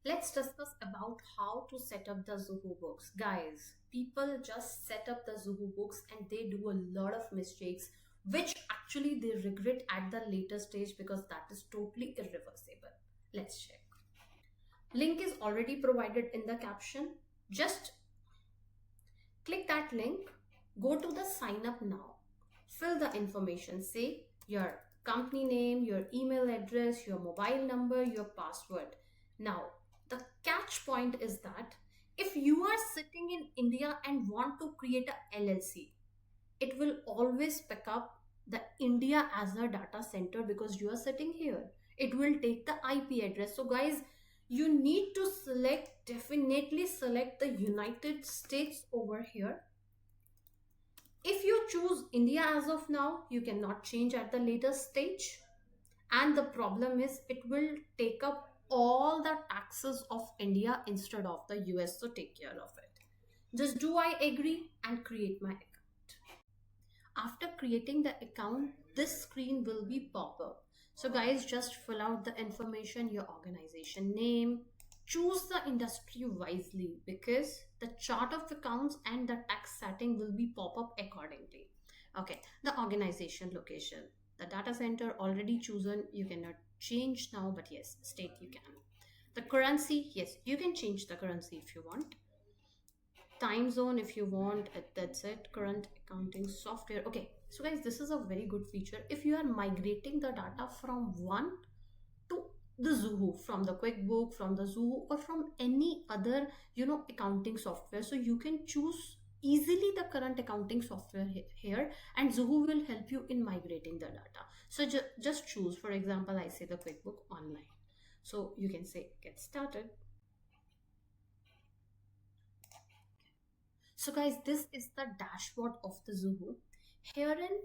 Let's discuss about how to set up the Zoho Books. Guys, people just set up the Zoho Books and they do a lot of mistakes, which actually they regret at the later stage because that is totally irreversible. Let's check. Link is already provided in the caption. Just click that link, go to the sign up now, fill the information, say your company name, your email address, your mobile number, your password. Now, the catch point is that if you are sitting in India and want to create a LLC, it will always pick up the India as a data center because you are sitting here. It will take the IP address. So, guys, you need to definitely select the United States over here. If you choose India as of now, you cannot change at the later stage. And the problem is it will take up all the taxes of India instead of the US. So take care of it. Just do I agree and create my account. After creating the account, this screen will be pop up. So guys, just fill out the information, your organization name, choose the industry wisely because the chart of accounts and the tax setting will be pop up accordingly. Okay, the organization location, the data center already chosen, you cannot change now, but yes, state you can. The currency, yes, you can change the currency if you want. Time zone if you want, that's it. Current accounting software. Okay, so guys, this is a very good feature if you are migrating the data from one to the Zoho, from the QuickBook, from the Zoho, or from any other accounting software. So you can choose easily the current accounting software here, and Zoho will help you in migrating the data. So just choose, for example, I say the QuickBook Online. So you can say get started. So guys, this is the dashboard of the Zoho. Herein,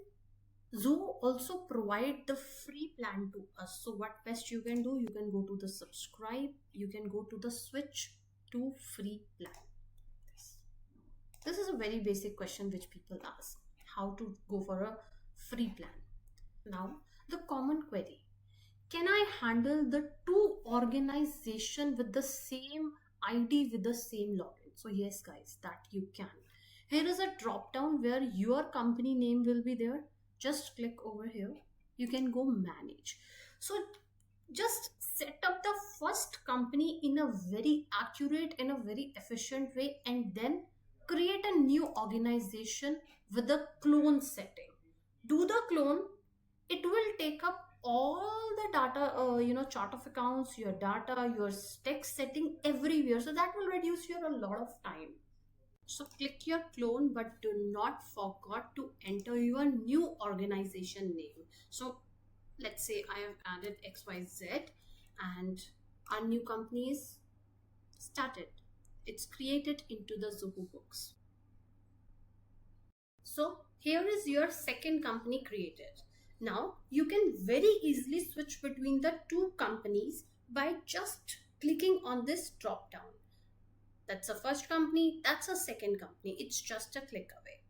Zoho also provide the free plan to us. So what best you can do, you can go to the subscribe, you can go to the switch to free plan. This is a very basic question which people ask, how to go for a free plan. Now, the common query, can I handle the two organization with the same ID with the same login? So yes guys, that you can. Here is a drop down where your company name will be there. Just click over here. You can go manage. So just set up the first company in a very accurate, in a very efficient way, and then create a new organization with a clone setting. Do the clone, it will take up all the data, chart of accounts, your data, your text setting everywhere. So that will reduce your a lot of time. So click your clone, but do not forget to enter your new organization name. So let's say I have added XYZ and our new company is started. It's created into the Zoho Books. So here is your second company created. Now you can very easily switch between the two companies by just clicking on this drop down. That's a first company, that's a second company. It's just a click away.